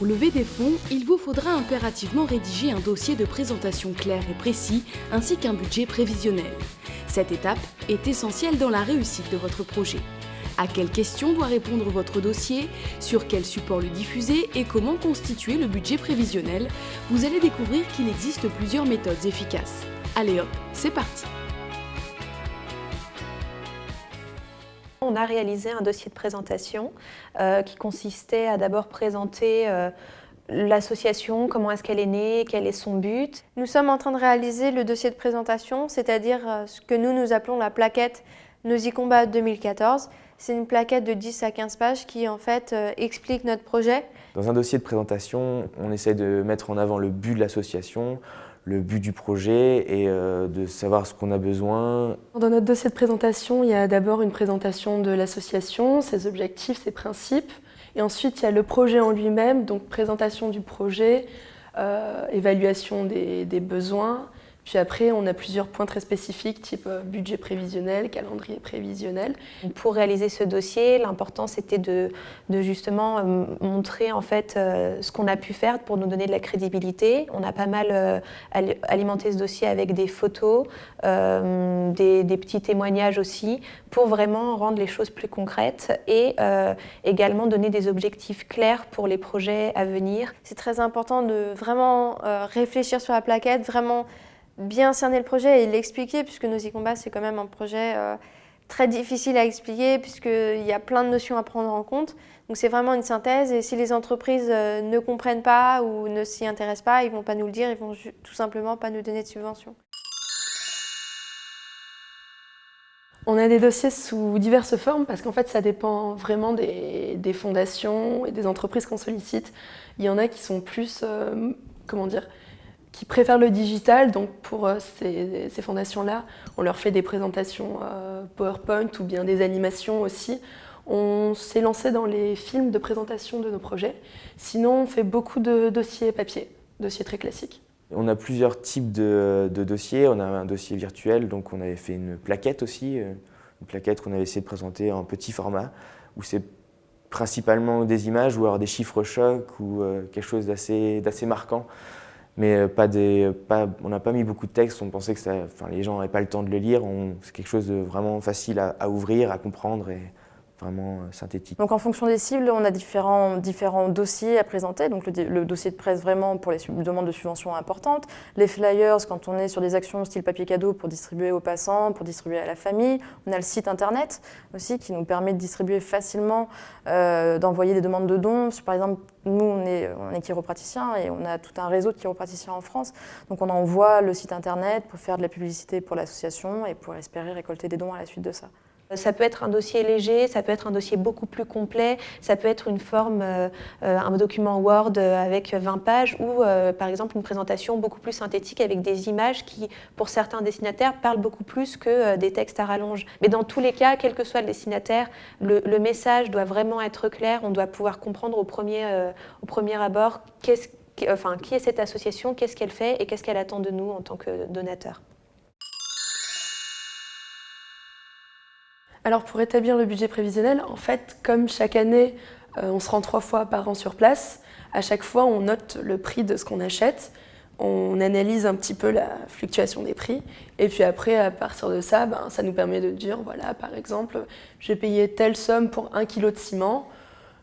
Pour lever des fonds, il vous faudra impérativement rédiger un dossier de présentation clair et précis, ainsi qu'un budget prévisionnel. Cette étape est essentielle dans la réussite de votre projet. À quelles questions doit répondre votre dossier, sur quel support le diffuser et comment constituer le budget prévisionnel, vous allez découvrir qu'il existe plusieurs méthodes efficaces. Allez hop, c'est parti! On a réalisé un dossier de présentation qui consistait à d'abord présenter l'association, comment est-ce qu'elle est née, quel est son but. Nous sommes en train de réaliser le dossier de présentation, c'est-à-dire ce que nous appelons la plaquette Nos y combats 2014. C'est une plaquette de 10 à 15 pages qui en fait explique notre projet. Dans un dossier de présentation, on essaie de mettre en avant le but de l'association, le but du projet et de savoir ce qu'on a besoin. Dans notre dossier de présentation, il y a d'abord une présentation de l'association, ses objectifs, ses principes. Et ensuite, il y a le projet en lui-même, donc présentation du projet, évaluation des besoins. Puis après, on a plusieurs points très spécifiques, type budget prévisionnel, calendrier prévisionnel. Pour réaliser ce dossier, l'important c'était de justement montrer en fait ce qu'on a pu faire pour nous donner de la crédibilité. On a pas mal alimenté ce dossier avec des photos, des petits témoignages aussi, pour vraiment rendre les choses plus concrètes et également donner des objectifs clairs pour les projets à venir. C'est très important de vraiment réfléchir sur la plaquette, vraiment bien cerner le projet et l'expliquer, puisque Nos y combats, c'est quand même un projet très difficile à expliquer, puisqu'il y a plein de notions à prendre en compte. Donc c'est vraiment une synthèse, et si les entreprises ne comprennent pas ou ne s'y intéressent pas, ils ne vont pas nous le dire, ils vont tout simplement pas nous donner de subvention. On a des dossiers sous diverses formes parce qu'en fait ça dépend vraiment des fondations et des entreprises qu'on sollicite. Il y en a qui sont plus, qui préfèrent le digital, donc pour ces fondations-là, on leur fait des présentations PowerPoint ou bien des animations aussi. On s'est lancé dans les films de présentation de nos projets. Sinon, on fait beaucoup de dossiers papier, dossiers très classiques. On a plusieurs types de dossiers. On a un dossier virtuel, donc on avait fait une plaquette aussi, une plaquette qu'on avait essayé de présenter en petit format, où c'est principalement des images ou alors des chiffres chocs ou quelque chose d'assez marquant. Mais on n'a pas mis beaucoup de texte, on pensait que les gens n'avaient pas le temps de le lire. C'est quelque chose de vraiment facile à ouvrir, à comprendre et vraiment synthétique. Donc en fonction des cibles, on a différents dossiers à présenter. Donc le dossier de presse vraiment pour les demandes de subventions importantes, les flyers quand on est sur des actions style papier cadeau pour distribuer aux passants, pour distribuer à la famille. On a le site internet aussi qui nous permet de distribuer facilement, d'envoyer des demandes de dons. Par exemple, nous on est chiropraticiens et on a tout un réseau de chiropraticiens en France. Donc on envoie le site internet pour faire de la publicité pour l'association et pour espérer récolter des dons à la suite de ça. Ça peut être un dossier léger, ça peut être un dossier beaucoup plus complet, ça peut être une forme, un document Word avec 20 pages ou par exemple une présentation beaucoup plus synthétique avec des images qui, pour certains destinataires, parlent beaucoup plus que des textes à rallonge. Mais dans tous les cas, quel que soit le destinataire, le message doit vraiment être clair, on doit pouvoir comprendre au premier abord qui est cette association, qu'est-ce qu'elle fait et qu'est-ce qu'elle attend de nous en tant que donateurs. Alors pour établir le budget prévisionnel, en fait, comme chaque année, on se rend 3 fois par an sur place, à chaque fois on note le prix de ce qu'on achète, on analyse un petit peu la fluctuation des prix, et puis après, à partir de ça, ça nous permet de dire, voilà, par exemple, j'ai payé telle somme pour 1 kg de ciment,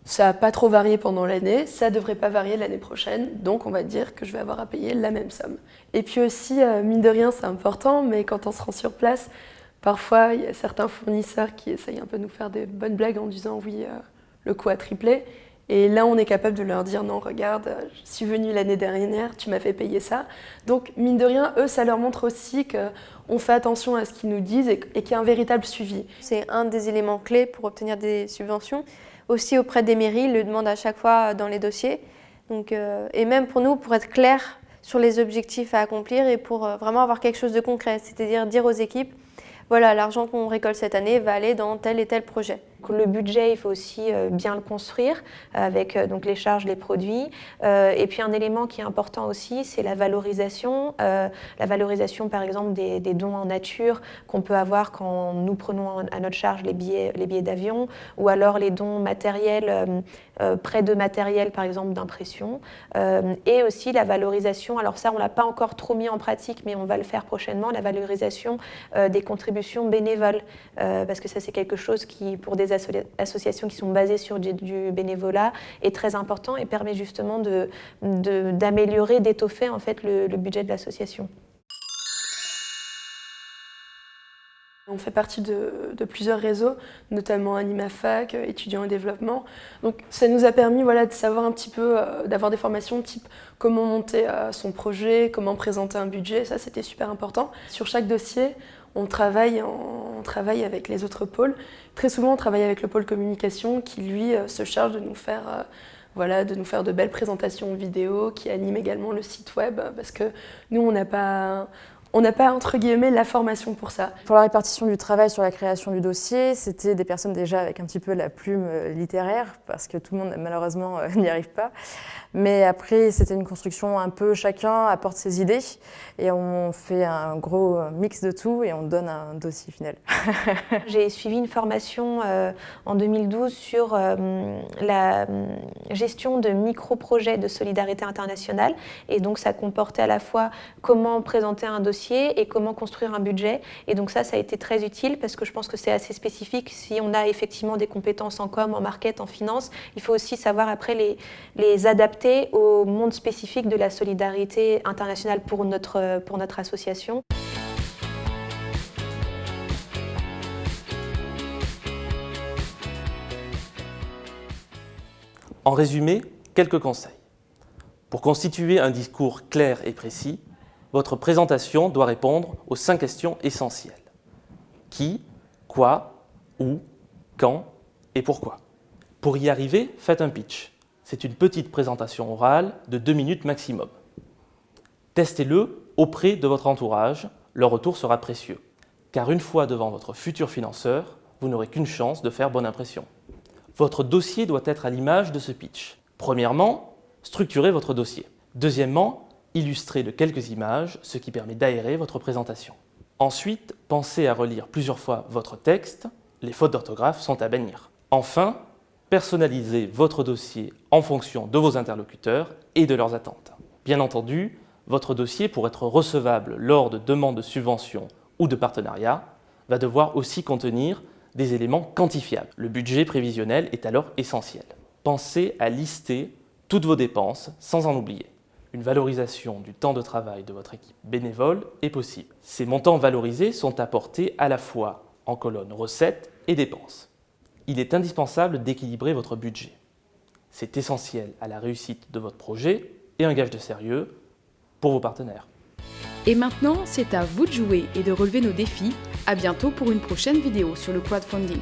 ça n'a pas trop varié pendant l'année, ça ne devrait pas varier l'année prochaine, donc on va dire que je vais avoir à payer la même somme. Et puis aussi, mine de rien, c'est important, mais quand on se rend sur place, parfois, il y a certains fournisseurs qui essayent un peu de nous faire des bonnes blagues en disant « oui, le coût a triplé ». Et là, on est capable de leur dire « non, regarde, je suis venue l'année dernière, tu m'as fait payer ça ». Donc, mine de rien, eux, ça leur montre aussi qu'on fait attention à ce qu'ils nous disent et qu'il y a un véritable suivi. C'est un des éléments clés pour obtenir des subventions. Aussi auprès des mairies, ils le demandent à chaque fois dans les dossiers. Donc, et même pour nous, pour être clair sur les objectifs à accomplir et pour vraiment avoir quelque chose de concret, c'est-à-dire dire aux équipes voilà, l'argent qu'on récolte cette année va aller dans tel et tel projet. Le budget, il faut aussi bien le construire avec donc les charges, les produits. Et puis un élément qui est important aussi, c'est la valorisation. La valorisation, par exemple, des dons en nature qu'on peut avoir quand nous prenons à notre charge les billets d'avion, ou alors les dons matériels, prêts de matériel, par exemple, d'impression. Et aussi la valorisation, alors ça, on ne l'a pas encore trop mis en pratique, mais on va le faire prochainement, la valorisation des contributions bénévoles. Parce que ça, c'est quelque chose qui, pour des associations qui sont basées sur du bénévolat, est très important et permet justement d'améliorer, d'étoffer en fait le budget de l'association. On fait partie de plusieurs réseaux, notamment AnimaFac, étudiants et développement. Donc ça nous a permis de savoir un petit peu, d'avoir des formations type comment monter son projet, comment présenter un budget, ça c'était super important. Sur chaque dossier, on travaille avec les autres pôles. Très souvent, on travaille avec le pôle communication qui, lui, se charge de nous faire de belles présentations vidéo, qui anime également le site web, parce que nous, on n'a pas, entre guillemets, la formation pour ça. Pour la répartition du travail sur la création du dossier, c'était des personnes déjà avec un petit peu la plume littéraire, parce que tout le monde, malheureusement, n'y arrive pas. Mais après, c'était une construction un peu, chacun apporte ses idées, et on fait un gros mix de tout, et on donne un dossier final. J'ai suivi une formation en 2012 sur la gestion de micro-projets de solidarité internationale, et donc ça comportait à la fois comment présenter un dossier et comment construire un budget. Et donc ça a été très utile parce que je pense que c'est assez spécifique. Si on a effectivement des compétences en com, en market, en finance, il faut aussi savoir après les adapter au monde spécifique de la solidarité internationale pour notre association. En résumé, quelques conseils. Pour constituer un discours clair et précis, votre présentation doit répondre aux 5 questions essentielles. Qui, quoi, où, quand et pourquoi. Pour y arriver, faites un pitch. C'est une petite présentation orale de 2 minutes maximum. Testez-le auprès de votre entourage, leur retour sera précieux. Car une fois devant votre futur financeur, vous n'aurez qu'une chance de faire bonne impression. Votre dossier doit être à l'image de ce pitch. Premièrement, structurez votre dossier. Deuxièmement, illustrez de quelques images, ce qui permet d'aérer votre présentation. Ensuite, pensez à relire plusieurs fois votre texte, les fautes d'orthographe sont à bannir. Enfin, personnalisez votre dossier en fonction de vos interlocuteurs et de leurs attentes. Bien entendu, votre dossier, pour être recevable lors de demandes de subvention ou de partenariat, va devoir aussi contenir des éléments quantifiables. Le budget prévisionnel est alors essentiel. Pensez à lister toutes vos dépenses sans en oublier. Une valorisation du temps de travail de votre équipe bénévole est possible. Ces montants valorisés sont apportés à la fois en colonne recettes et dépenses. Il est indispensable d'équilibrer votre budget. C'est essentiel à la réussite de votre projet et un gage de sérieux pour vos partenaires. Et maintenant, c'est à vous de jouer et de relever nos défis. À bientôt pour une prochaine vidéo sur le crowdfunding.